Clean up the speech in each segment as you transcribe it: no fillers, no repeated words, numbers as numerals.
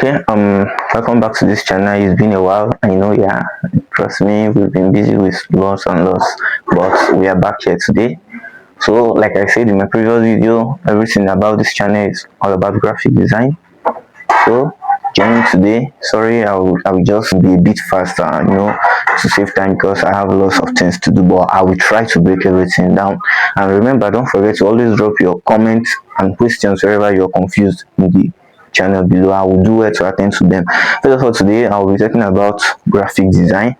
Okay, welcome back to this channel. It's been a while. I know, yeah, trust me, we've been busy with lots and lots, but we are back here today. So, like I said in my previous video, everything about this channel is all about graphic design. So, join me today. Sorry, I will just be a bit faster, to save time because I have lots of things to do, but I will try to break everything down. And remember, don't forget to always drop your comments and questions wherever you're confused in the channel below. I will do well to attend to them. First of all, today I will be talking about graphic design.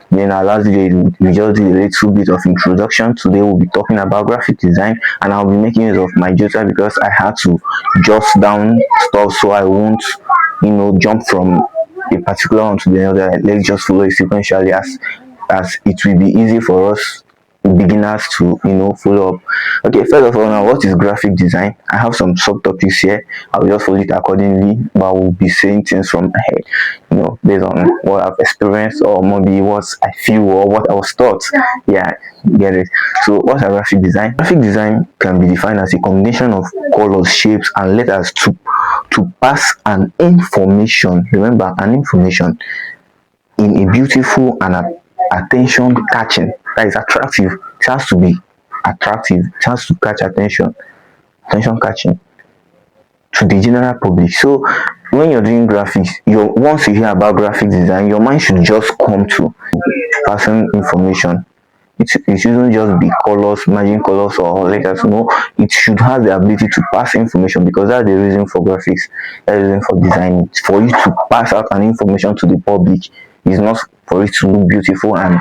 Then our last video we just did a little bit of introduction. Today we'll be talking about graphic design, and I'll be making use of my jotter because I had to jot down stuff so I won't jump from a particular one to the other. Let's just follow it sequentially as it will be easy for us beginners to follow up. Okay, first of all, now what is graphic design? I have some subtopics here. I'll just follow it accordingly, but I will be saying things from my head, based on what I've experienced or maybe what I feel or what I was taught. Yeah, get it. So what's a graphic design? Graphic design can be defined as a combination of colors, shapes and letters to pass an information. Remember, an information in a beautiful and attention catching, that is attractive. It has to be attractive, it has to catch attention catching to the general public. So when you're doing graphics, once you hear about graphic design, your mind should just come to passing information. It shouldn't just be colors, merging colors or letters. No, it should have the ability to pass information, because that's the reason for graphics, that's the reason for designing. It's for you to pass out an information to the public. It's not for it to look beautiful and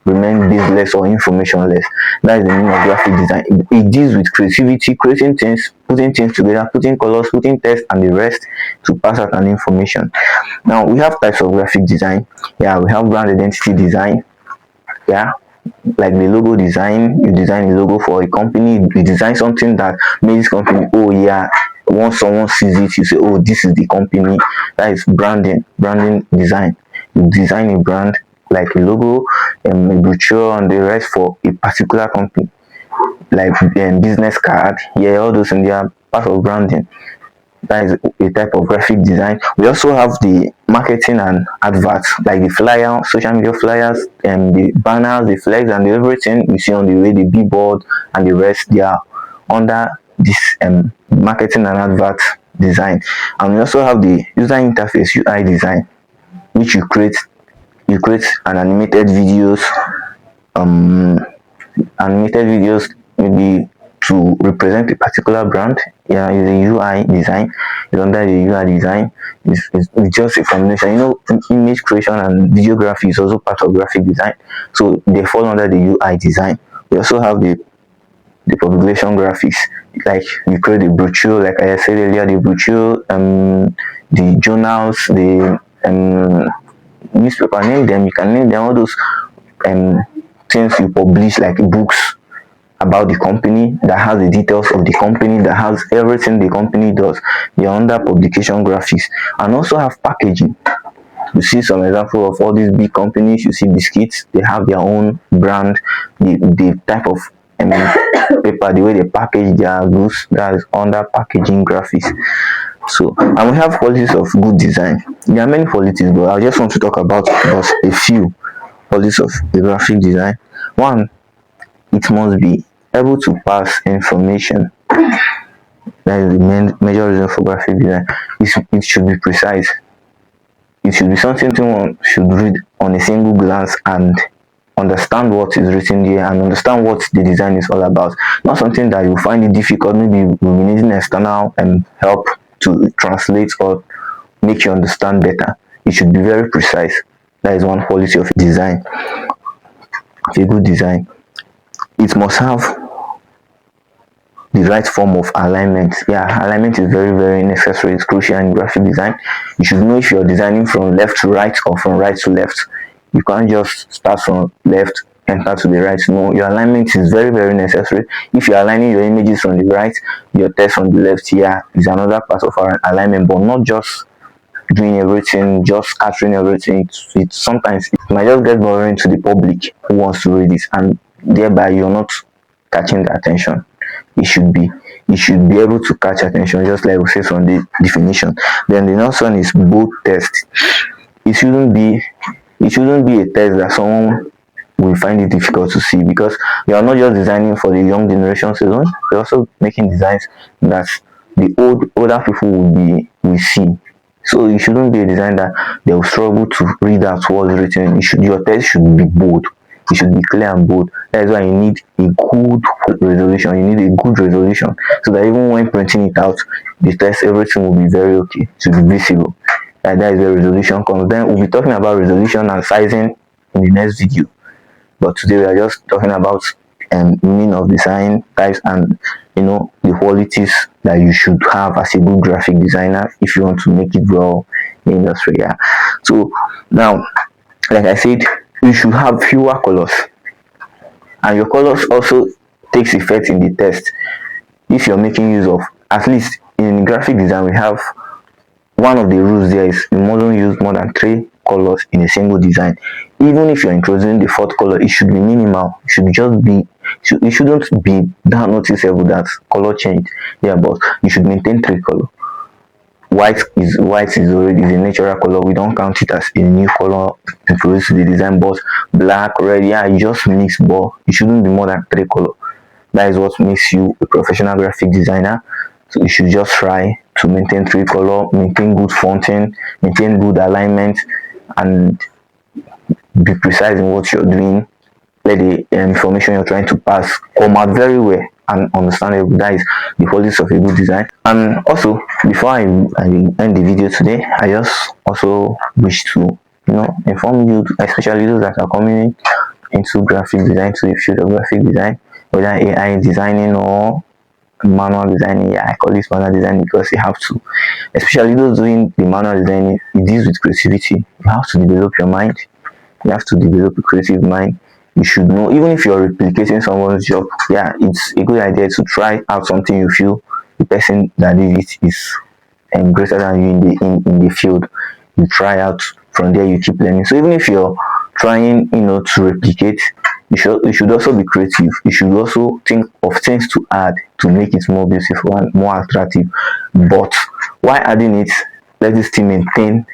remain baseless or informationless. That is the meaning of graphic design. It deals with creativity, creating things, putting things together, putting colors, putting text and the rest to pass out an information. Now we have types of graphic design. Yeah, we have brand identity design. Yeah, like the logo design. You design a logo for a company. You design something that makes this company, oh yeah, once someone sees it, you say, oh, this is the company. That is branding design. You design a brand like a logo, a brochure and the rest for a particular company, like business card. Yeah, all those and they are part of branding. That is a type of graphic design. We also have the marketing and adverts, like the flyer, social media flyers, and the banners, the flags, and everything you see on the way, the billboard and the rest. They are under this marketing and advert design. And we also have the user interface UI design, which you create an animated videos, maybe to represent a particular brand. Yeah, is a UI design. It's under the UI design. It's just a combination. Image creation and videography is also part of graphic design, so they fall under the UI design. We also have the publication graphics, like you create a brochure, like I said earlier, the brochure, the journals, the newspaper, name them. You can name them, all those things you publish, like books about the company that has the details of the company, that has everything the company does. They are under publication graphics. And also have packaging. You see some example of all these big companies. You see biscuits, they have their own brand, the type of paper, the way they package their goods, that is under packaging graphics. So, and we have qualities of good design. There are many qualities, but I just want to talk about just a few qualities of the graphic design. One, it must be able to pass information. That is the major reason for graphic design. It should be precise. It should be something one should read on a single glance and understand what is written there and understand what the design is all about. Not something that you find it difficult, maybe we'll be needing external help to translate or make you understand better. It should be very precise. That is one quality of design, of a good design. It must have the right form of alignment. Yeah, alignment is very, very necessary. It's crucial in graphic design. You should know if you're designing from left to right or from right to left. You can't just start from left, enter to the right. No, your alignment is very, very necessary. If you're aligning your images from the right, your text from the left, here is another part of our alignment, but not just doing everything, just scattering everything. Sometimes it might just get boring to the public who wants to read it, and thereby you're not catching the attention. It should be it should be able to catch attention, just like we say from the definition. Then the next one is bold text. It shouldn't be a text that someone will find it difficult to see, because you are not just designing for the young generation alone, you're also making designs that the older people will see. So it shouldn't be a design that they will struggle to read out what's written. Your text should be bold. It should be clear and bold. That's why you need a good resolution. You need a good resolution, so that even when printing it out, the text, everything will be very okay to be visible. And that is where resolution comes. Then we'll be talking about resolution and sizing in the next video. But today we are just talking about meaning of design types, and the qualities that you should have as a good graphic designer if you want to make it well in the industry. Yeah. So now, like I said, you should have fewer colors, and your colors also takes effect in the text. If you're making use of, at least in graphic design, we have one of the rules there is you mustn't use more than 3 colors in a single design. Even if you're introducing the 4th color, it should be minimal. It should just be, it shouldn't be that noticeable that color change. Yeah, but you should maintain 3 color. White is already a natural color. We don't count it as a new color introduced to the design. But black, red, yeah, you just mix, but it shouldn't be more than 3 color. That is what makes you a professional graphic designer. So you should just try to maintain 3 color, maintain good fonting, maintain good alignment, and be precise in what you're doing. Let the information you're trying to pass come out very well and understandable. That is the qualities of a good design. And also, before I end the video today, I just also wish to inform you, especially those that are coming into graphic design, to the field of graphic design, whether AI designing or manual designing. Yeah, I call this manual design because you have to, especially those doing the manual designing, it deals with creativity. You have to develop your mind. You have to develop a creative mind. You should know, even if you're replicating someone's job, yeah, it's a good idea to try out something you feel the person that did it is greater than you in the field. You try out, from there you keep learning. So even if you're trying to replicate, you should also be creative. You should also think of things to add to make it more beautiful and more attractive. But while adding it, let it still maintain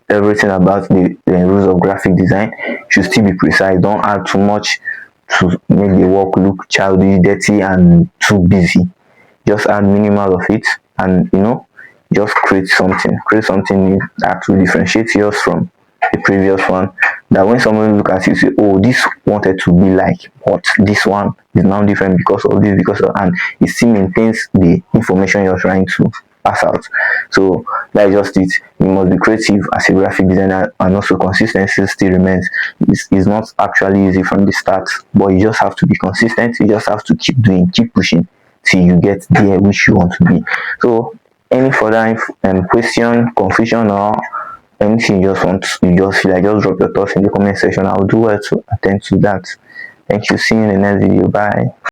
everything about the rules of graphic design. Should still be precise. Don't add too much to make the work look childish, dirty, and too busy. Just add minimal of it, and just create something new that will differentiate yours from the previous one. That when someone look at you, say, oh, this wanted to be like, but this one is now different because of this, and it still maintains the information you're trying to pass out. So that's just it. You must be creative as a graphic designer, and also consistency still remains. It's not actually easy from the start, but you just have to be consistent. You just have to keep doing, keep pushing till you get there which you want to be. So any further question, confusion, or anything you just feel like, just drop your thoughts in the comment section. I'll do well to attend to that. Thank you. See you in the next video. Bye.